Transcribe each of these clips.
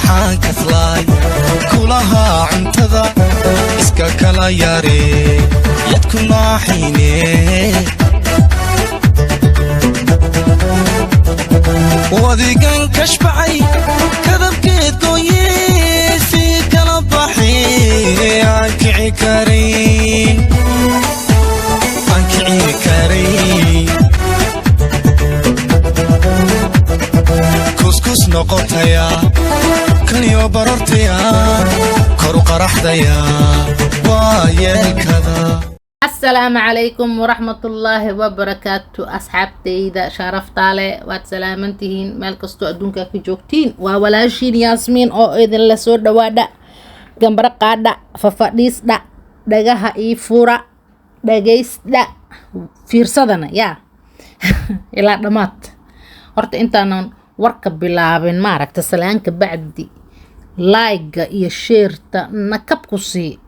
waxaan kaslaay kulahaa cuntada iska kala yaree yadku naaxine wadigan kashbacay kadabkeed gooyee si kala baxay aan kici karayn kuskus noqotaya kaniyo barortaya koru qaraxdaya waa yeelkada. السلام عليكم ورحمة الله وبركاته أصحابتي شرفتالي واد سلامنتين مالكستو أدونك في جوكتين وولاشين ياسمين أو إذن لسور دوادا جنبرا قادا ففاديس دا دغاها إيفورا دغيس دا fiirsadana yaa ilaa dhamaad horta intaanan warka bilaabin maaragta salaanka bacdi like iyo share-ta nakab ku sii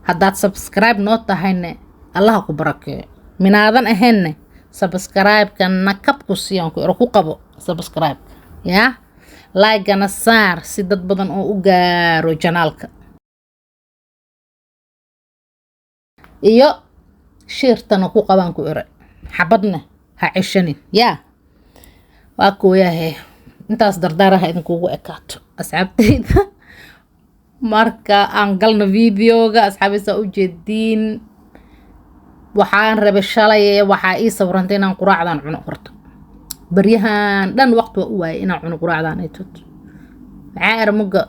haddaad subscribe noo tahayne allaha ku barakeeyo minaadan ahaynne subscribe-ka nakab ku sii aan ku qabo subscribe yaa like-gana saar si dad badan oo u gaaro janaalka iyo shirtana ku qabaan ku ire xabadna ha cishanin yaa waa kooyahay intaas dardaaraha idinkugu ekaato asxaabtayda marka aan galno videoga asxaabisa u jeediin waxaan rabay shalay waxaa ii sawirantay inaan quraacdan cuno horta baryahan dhan waqti waa u waayay inaan cuno quraacdan ay tut maxaa armuga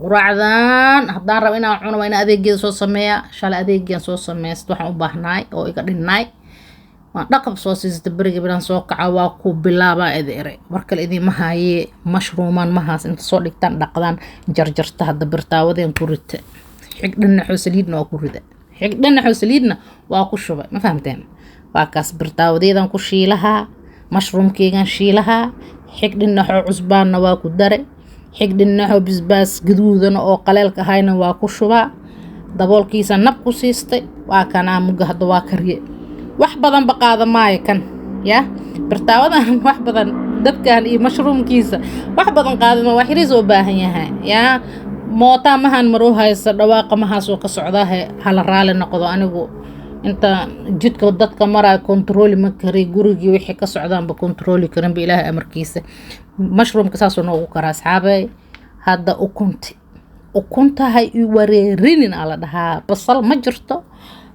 quraacdan haddaan rabo inaan cuno waa in adeegeeda soo sameeya shalay adeegean soo sameeyst waxaan u baahnaay oo iga dhinnaay waan dhaqab soo siista beriga bilaan soo kaca waa ku bilaabaa edeere mar kale idiinma haayee mashroomaan mahaas inta soo dhigtaan dhaqdaan jarjarta hadda birtaawadeen ku rita xigdhanaxoo saliidna waa ku rida xigdhanaxoo saliidna waa ku shubay ma fahamteen waa kaas birtaawadeedan ku shiilahaa mashroomkeygan shiilahaa xigdhanaxoo cusbaanna waa ku dare xigdhinaxoo bisbaas gaduudan oo qaleelka ahayna waa ku shubaa daboolkiisa nab ku siistay waa kanaa mugga hadda waa kariye wax badan ba qaada maayo kan yaa birtaawadan wax badan dabkan iyo mashruumkiisa wax badan qaadama wax yariis oo baahan yahay yaa mootaa mahan maroo haysa dhawaaqa mahaas oo ka socdaahe hala raali noqdo anigu inta jidka dadka maraa control ma kari gurigii wixii ka socdaanba control karin ba ilaahay amarkiisa mashroomka saasoo noogu kara asxaabay hadda ukuntahay i wareerinin ala dhahaa basal ma jirto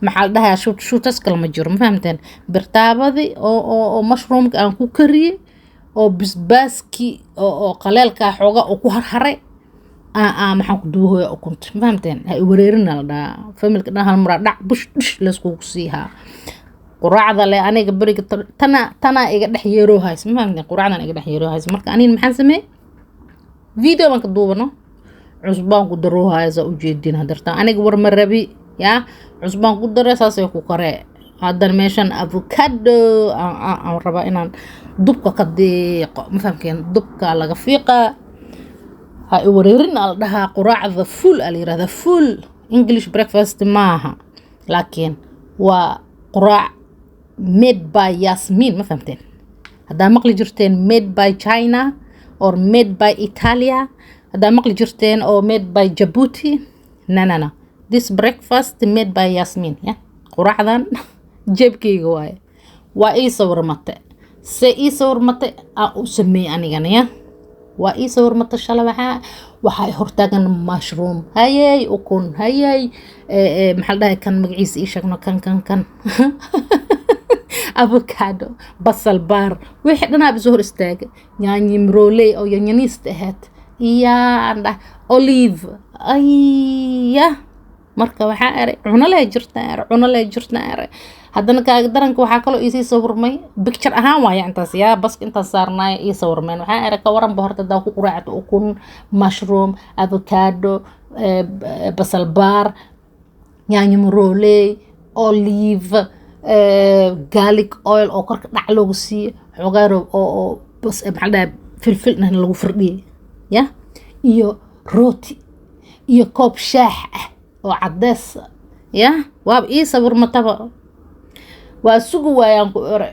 maxaa la dhahaa shuutas kale ma jiro ma fahamteen birtaabadii oo mashroomka aan ku kariyey oo bisbaaskii oo qaleelkaa xooga oo ku harharay maxaan ku duuhooya ukunta ma fahamteen ha i wareerin ala dhahaa familka dhan hal maraa dhac bush dhish layskugu siihaa quraacda le aniga beriga tanaa iga dhex yeeroo hays ma fahamteen quraacdan iga dhex yeeroo hays marka aniin maxaan sameey video baan ka duubano cusbaan ku daroo haysa u jeedin hadarta aniga war ma rabi yaa cusbaan ku dare saasay ku karee haddana meeshan avocado aan rabaa inaan dubka ka deeqo ma fahamkeen dubka laga fiiqa ha i wareerin ala dhahaa quraacda full ala yirahdaa full English breakfast maaha laakiin waa quraac made by Yasmin ma fahamteen haddaa maqli jirteen made by China or made by Italia haddaa maqli jirteen oo made by Djibouti no this breakfast made by Yasmin ya quraacdan jeebkeyga waaye waa ii sawirmate se ii sawirmate aan u sameey anigana ya waa ii sawirmate shala waxaa hortaagan mushroom hayay ukun hayay maxaa la dhahay kan magaciisa ii sheegno kan avocado basal baar wixii dhanaa bisoo hor istaaga yaanyi mrooley oo yaanyaniista ahayd iyo olive ayya marka waxaa eray cuno lee jirta eray haddana kaaga daranka waxaa kaloo iisii sawirmay picture ahaan waaya intaas yaa baska intaas saarnaaya ii sawirmeen waxaa eray ka waranba horta daa ku quraacda ukun mushroom avocado basal baar yaanyi mrooley olive garlic oil oo korka dhac loogu siiyo xogaaro oo bas maxaa dhahay filfilna lagu firdhiyay ya iyo rooti iyo koob shaax ah oo cadeys ya waa ii sawirmataba waa sugu waayaan ku ore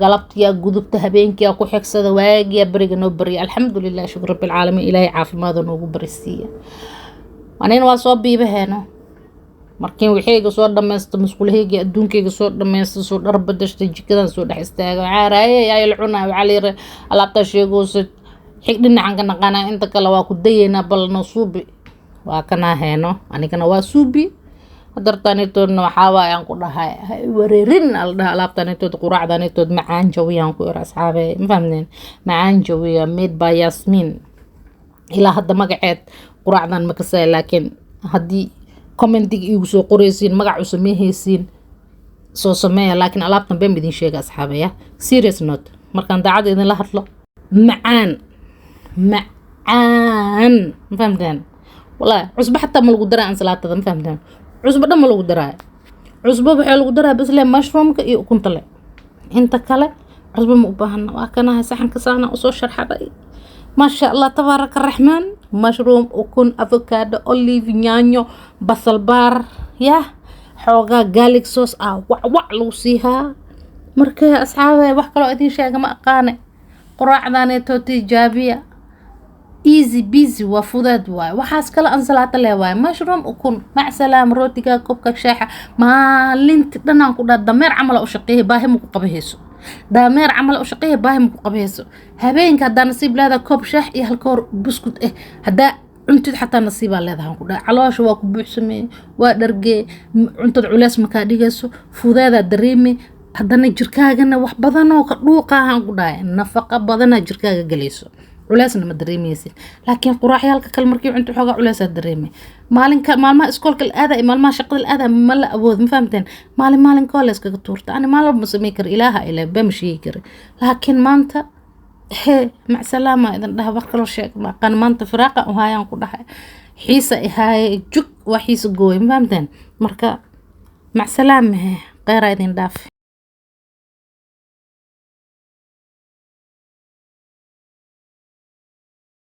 قلبت يا قدبت هبينك يا كو حكسد واجي يا بريق نو بري الحمد لله شكر رب العالمين إلهي عافي ماذا نوغو بريسية وانين واصوبي بهانو markiin wixii soo dhameesto mas'uuliyadii adduunkayga soo dhameesto soo dharbadashta jikadan soo dhax istaago caaraaye ay la cunaa waliir alaabta sheegoosid xig dhinacan ka naqana inta kale waa ku dayeena bal nasuubi waa kana heeno anigana waa suubi hadartaanitoodna waxaa waayaan ku dhahay wareerin alaabtaanitood quraacdaanitood macaan jawiyaan ku ir asxaabay ma fahmeen macaan jawiya made by Yasmin ilaa hadda magaceed quraacdan ma kasay laakiin haddii commentiga igu soo qoreysiin magac u sameeyaysiin soo sameeya laakiin alaabtan been idin sheega asxaabaya serious note markaan daacad idin la hadlo macaan ma fahamteen والله عصبة حتى ما لقوا درا عن سلطة ما فهمتها عصبة ده ما لقوا درا عصبة بحال لقوا درا بس ليه مشروم يكون طلع انت كله عصبة مقبهنا وكانها صحن كسانة وصوص شرحة بقى ما شاء الله تبارك الرحمن مشروم وكون افوكادو اوليف نيانيو بصل بار يا حوغا جاليك صوص وع لوسيها مركي اصحابي wax kale oo idin sheega ma aqaan quraacdaanay to tijaabiya easy busy وفضاد واي وحاس كلا انسلاطه له واي مشروم وكون مع سلام روتيغا كوبكا شاحه ما لنت دنان كو دمير عمل او شقيه باهي مو قبهيسو دمير عمل او شقيه باهي مو قبهيسو habeenka hadaa nasiib leeda koob shaax iyo halkoor buskut hadaa cuntid xataa nasiiba leedahay ku dhac caloosha waa ku buuxsamee waa dhargee cuntad culays ma ka dhigayso fudaada dareemi hadana jirkaagana wax badan oo ka dhuuqahan ku dhaay nafaqa badan jirkaaga galayso culaysna ma dareemaysid laakiin quraacyaalka kale markii cunto xogaa culays dareemay maalmaha iskoolka aada iyo maalmaha shaqada aada ma la awood ma fahamteen maalin kooles kaga tuurta ani maalin ma sameey kar ilaaha ilaa bamshii kar laakiin maanta مع سلامة إذا ده بكرة شيء ما كان ما أنت فراقة وهاي أنكو ده حيسة هاي جك وحيسة جوي ما فهمتين مركا مع سلامة غير إذن داف